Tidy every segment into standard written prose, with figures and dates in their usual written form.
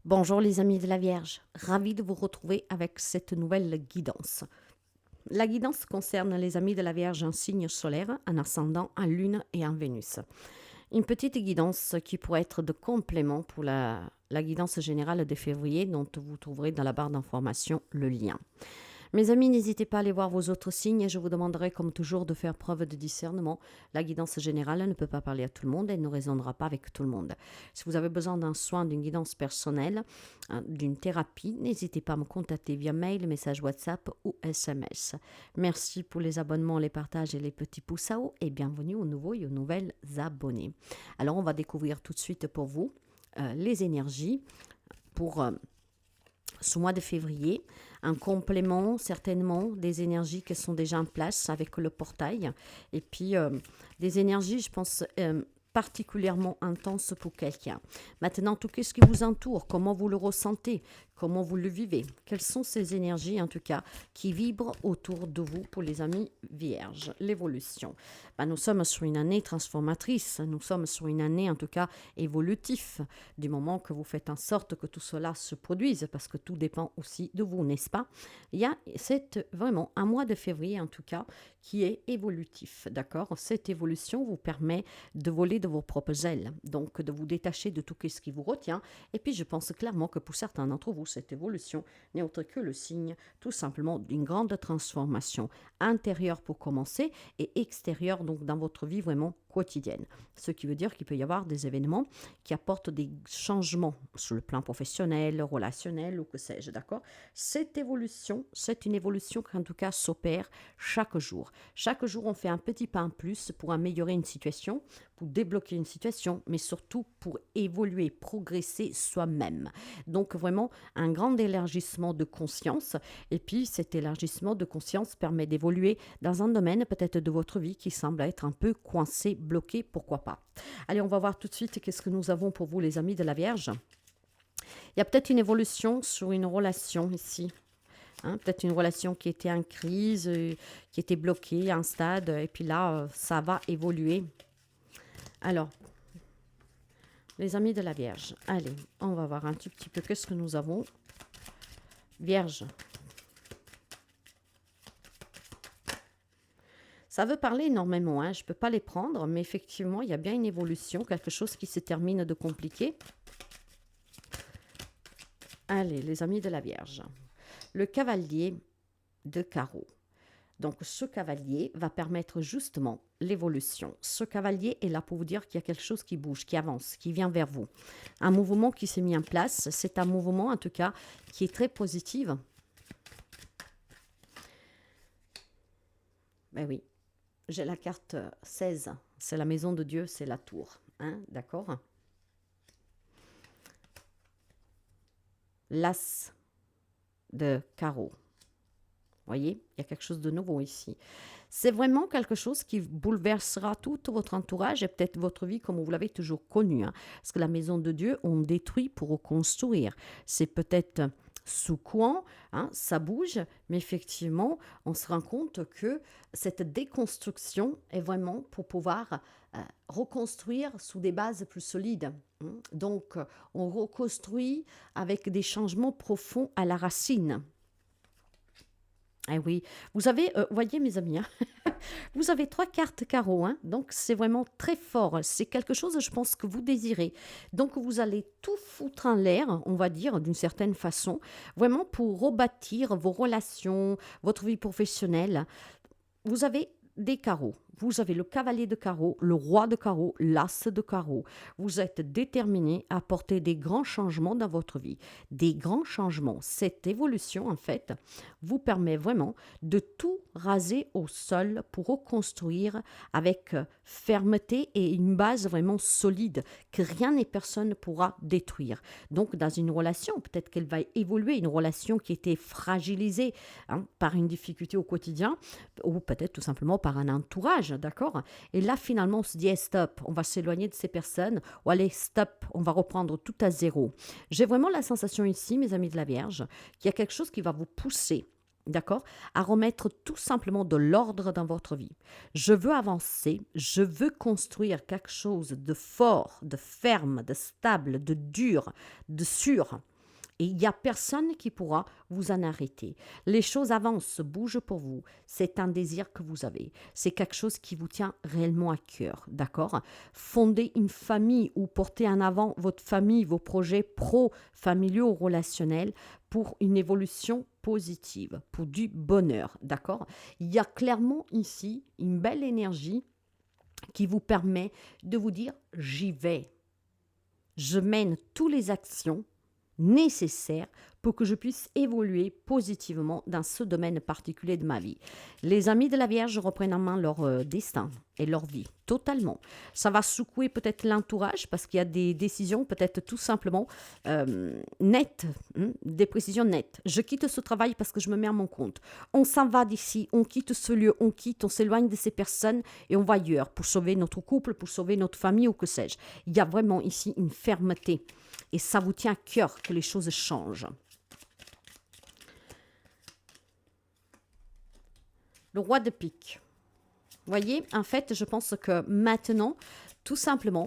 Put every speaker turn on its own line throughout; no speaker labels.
Bonjour les amis de la Vierge, ravi de vous retrouver avec cette nouvelle guidance. La guidance concerne les amis de la Vierge en signe solaire, en ascendant, en lune et en Vénus. Une petite guidance qui pourrait être de complément pour la guidance générale de février dont vous trouverez dans la barre d'information le lien. Mes amis, n'hésitez pas à aller voir vos autres signes et je vous demanderai comme toujours de faire preuve de discernement. La guidance générale ne peut pas parler à tout le monde et ne résonnera pas avec tout le monde. Si vous avez besoin d'un soin, d'une guidance personnelle, d'une thérapie, n'hésitez pas à me contacter via mail, message WhatsApp ou SMS. Merci pour les abonnements, les partages et les petits pouces à haut et bienvenue aux nouveaux et aux nouvelles abonnés. Alors on va découvrir tout de suite pour vous les énergies pour ce mois de février, un complément certainement des énergies qui sont déjà en place avec le portail et puis des énergies, je pense, particulièrement intenses pour quelqu'un. Maintenant, tout ce qui vous entoure, comment vous le ressentez, comment vous le vivez, quelles sont ces énergies en tout cas qui vibrent autour de vous pour les amis vierges, l'évolution. Nous sommes sur une année transformatrice, nous sommes sur une année en tout cas évolutive, du moment que vous faites en sorte que tout cela se produise, parce que tout dépend aussi de vous, n'est-ce pas? C'est vraiment un mois de février en tout cas qui est évolutif, d'accord? Cette évolution vous permet de voler de vos propres ailes, donc de vous détacher de tout ce qui vous retient. Et puis je pense clairement que pour certains d'entre vous, cette évolution n'est autre que le signe tout simplement d'une grande transformation intérieure pour commencer et extérieure donc dans votre vie vraiment quotidienne. Ce qui veut dire qu'il peut y avoir des événements qui apportent des changements sur le plan professionnel, relationnel ou que sais-je, d'accord? Cette évolution, c'est une évolution qui en tout cas s'opère chaque jour. Chaque jour, on fait un petit pas en plus pour améliorer une situation, pour débloquer une situation, mais surtout pour évoluer, progresser soi-même. Donc vraiment un grand élargissement de conscience. Et puis cet élargissement de conscience permet d'évoluer dans un domaine peut-être de votre vie qui semble être un peu coincé, bloqué, pourquoi pas. Allez, on va voir tout de suite qu'est-ce que nous avons pour vous les amis de la Vierge. Il y a peut-être une évolution sur une relation ici. Peut-être une relation qui était en crise, qui était bloquée, un stade, et puis là, ça va évoluer. Alors, les amis de la Vierge, allez, on va voir un tout petit peu qu'est-ce que nous avons. Vierge. Ça veut parler énormément, je ne peux pas les prendre, mais effectivement, il y a bien une évolution, quelque chose qui se termine de compliqué. Allez, les amis de la Vierge. Le cavalier de carreau. Donc, ce cavalier va permettre justement l'évolution. Ce cavalier est là pour vous dire qu'il y a quelque chose qui bouge, qui avance, qui vient vers vous. Un mouvement qui s'est mis en place. C'est un mouvement, en tout cas, qui est très positif. Ben oui, j'ai la carte 16. C'est la maison de Dieu, c'est la tour. D'accord? L'as de carreau. Voyez, il y a quelque chose de nouveau ici. C'est vraiment quelque chose qui bouleversera tout votre entourage et peut-être votre vie comme vous l'avez toujours connue. Parce que la maison de Dieu, on détruit pour reconstruire. C'est peut-être secouant, ça bouge, mais effectivement, on se rend compte que cette déconstruction est vraiment pour pouvoir reconstruire sous des bases plus solides. Donc, on reconstruit avec des changements profonds à la racine. Eh oui, vous avez, voyez mes amis, vous avez 3 cartes carreau, donc c'est vraiment très fort. C'est quelque chose, je pense, que vous désirez. Donc vous allez tout foutre en l'air, on va dire, d'une certaine façon, vraiment pour rebâtir vos relations, votre vie professionnelle. Vous avez des carreaux. Vous avez le cavalier de carreau, le roi de carreau, l'as de carreau. Vous êtes déterminé à apporter des grands changements dans votre vie. Des grands changements. Cette évolution, en fait, vous permet vraiment de tout raser au sol pour reconstruire avec fermeté et une base vraiment solide que rien et personne ne pourra détruire. Donc, dans une relation, peut-être qu'elle va évoluer, une relation qui était fragilisée par une difficulté au quotidien ou peut-être tout simplement par un entourage, d'accord? Et là, finalement, on se dit, hey, stop, on va s'éloigner de ces personnes, ou allez, stop, on va reprendre tout à zéro. J'ai vraiment la sensation ici, mes amis de la Vierge, qu'il y a quelque chose qui va vous pousser, d'accord, à remettre tout simplement de l'ordre dans votre vie. Je veux avancer, je veux construire quelque chose de fort, de ferme, de stable, de dur, de sûr. Et il n'y a personne qui pourra vous en arrêter. Les choses avancent, bougent pour vous. C'est un désir que vous avez. C'est quelque chose qui vous tient réellement à cœur, d'accord? Fonder une famille ou porter en avant votre famille, vos projets pro-familiaux ou relationnels pour une évolution positive, pour du bonheur, d'accord? Il y a clairement ici une belle énergie qui vous permet de vous dire « j'y vais ». Je mène toutes les actions nécessaires pour que je puisse évoluer positivement dans ce domaine particulier de ma vie. Les amis de la Vierge reprennent en main leur destin et leur vie, totalement. Ça va secouer peut-être l'entourage parce qu'il y a des décisions peut-être tout simplement nettes, des précisions nettes. Je quitte ce travail parce que je me mets à mon compte. On s'en va d'ici, on quitte ce lieu, on s'éloigne de ces personnes et on va ailleurs pour sauver notre couple, pour sauver notre famille ou que sais-je. Il y a vraiment ici une fermeté. Et ça vous tient à cœur que les choses changent. Le roi de pique. Voyez, en fait, je pense que maintenant, tout simplement,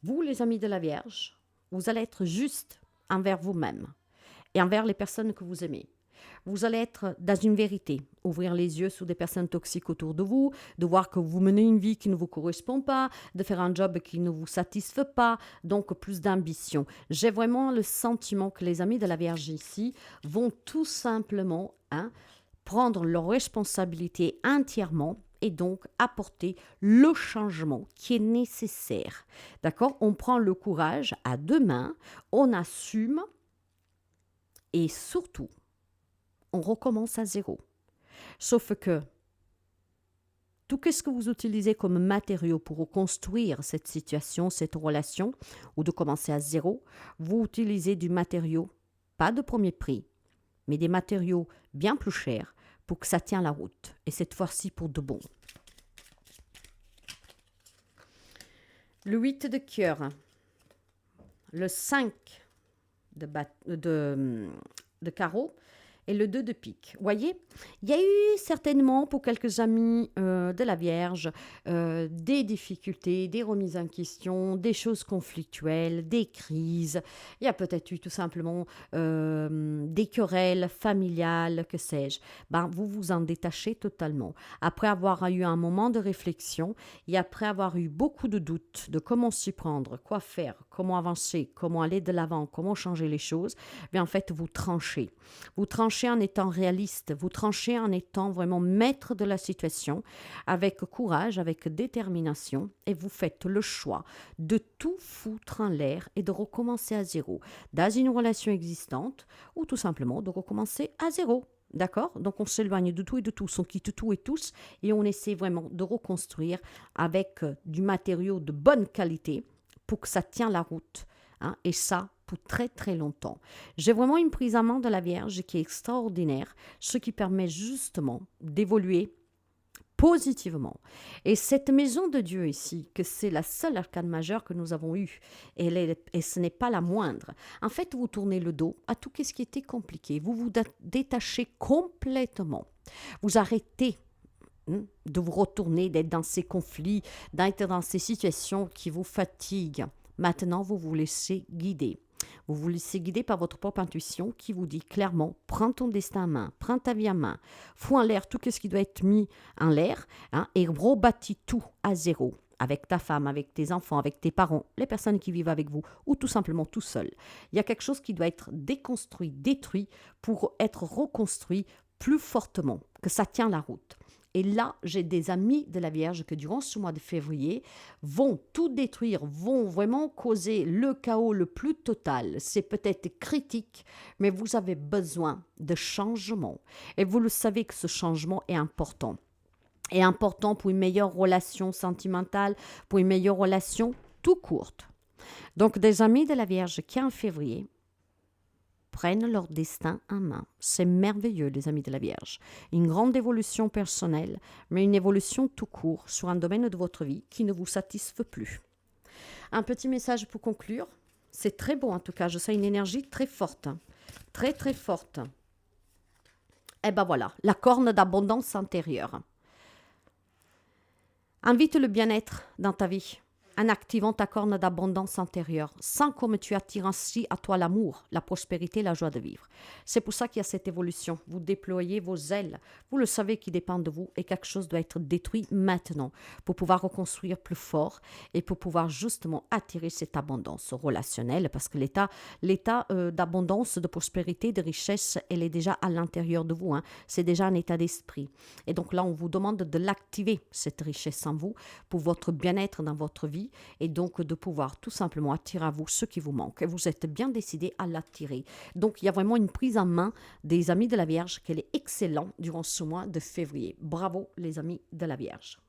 vous, les amis de la Vierge, vous allez être juste envers vous-même et envers les personnes que vous aimez. Vous allez être dans une vérité, ouvrir les yeux sur des personnes toxiques autour de vous, de voir que vous menez une vie qui ne vous correspond pas, de faire un job qui ne vous satisfait pas, donc plus d'ambition. J'ai vraiment le sentiment que les amis de la Vierge ici vont tout simplement prendre leurs responsabilités entièrement et donc apporter le changement qui est nécessaire. D'accord? On prend le courage à deux mains, on assume et surtout, on recommence à zéro. Sauf que tout ce que vous utilisez comme matériau pour reconstruire cette situation, cette relation, ou de commencer à zéro, vous utilisez du matériau, pas de premier prix, mais des matériaux bien plus chers pour que ça tienne la route. Et cette fois-ci pour de bon. Le 8 de cœur, le 5 de carreau, et le 2 de pique. Voyez, il y a eu certainement pour quelques amis de la Vierge des difficultés, des remises en question, des choses conflictuelles, des crises. Il y a peut-être eu tout simplement des querelles familiales, que sais-je. Vous vous en détachez totalement. Après avoir eu un moment de réflexion et après avoir eu beaucoup de doutes de comment s'y prendre, quoi faire, comment avancer, comment aller de l'avant, comment changer les choses, en fait, vous tranchez. Vous tranchez en étant réaliste, vous tranchez en étant vraiment maître de la situation, avec courage, avec détermination, et vous faites le choix de tout foutre en l'air et de recommencer à zéro, dans une relation existante, ou tout simplement de recommencer à zéro. D'accord? Donc on s'éloigne de tout et de tous, on quitte tout et tous, et on essaie vraiment de reconstruire avec du matériau de bonne qualité pour que ça tienne la route. Et ça, pour très très longtemps. J'ai vraiment une prise en main de la Vierge qui est extraordinaire, ce qui permet justement d'évoluer positivement. Et cette maison de Dieu ici, que c'est la seule arcane majeure que nous avons eue, et ce n'est pas la moindre. En fait, vous tournez le dos à tout ce qui était compliqué. Vous vous détachez complètement. Vous arrêtez de vous retourner, d'être dans ces conflits, d'être dans ces situations qui vous fatiguent. Maintenant, vous vous laissez guider. Vous vous laissez guider par votre propre intuition qui vous dit clairement, prends ton destin en main, prends ta vie en main, fous en l'air tout ce qui doit être mis en l'air et rebâtis tout à zéro, avec ta femme, avec tes enfants, avec tes parents, les personnes qui vivent avec vous ou tout simplement tout seul. Il y a quelque chose qui doit être déconstruit, détruit pour être reconstruit plus fortement, que ça tient la route. Et là, j'ai des amis de la Vierge que durant ce mois de février vont tout détruire, vont vraiment causer le chaos le plus total. C'est peut-être critique, mais vous avez besoin de changement. Et vous le savez que ce changement est important. Et important pour une meilleure relation sentimentale, pour une meilleure relation tout courte. Donc, des amis de la Vierge qui en février prennent leur destin en main. C'est merveilleux, les amis de la Vierge. Une grande évolution personnelle, mais une évolution tout court sur un domaine de votre vie qui ne vous satisfait plus. Un petit message pour conclure. C'est très beau en tout cas, je sens une énergie très forte. Très très forte. Et voilà, la corne d'abondance intérieure. Invite le bien-être dans ta vie. en activant ta corne d'abondance intérieure. Sens comme tu attires ainsi à toi l'amour, la prospérité, la joie de vivre. C'est pour ça qu'il y a cette évolution. Vous déployez vos ailes. Vous le savez qui dépend de vous et quelque chose doit être détruit maintenant pour pouvoir reconstruire plus fort et pour pouvoir justement attirer cette abondance relationnelle parce que l'état d'abondance, de prospérité, de richesse, elle est déjà à l'intérieur de vous. Hein. C'est déjà un état d'esprit. Et donc là, on vous demande de l'activer, cette richesse en vous, pour votre bien-être dans votre vie et donc de pouvoir tout simplement attirer à vous ce qui vous manque. Et vous êtes bien décidé à l'attirer. Donc, il y a vraiment une prise en main des amis de la Vierge qu'elle est excellente durant ce mois de février. Bravo les amis de la Vierge.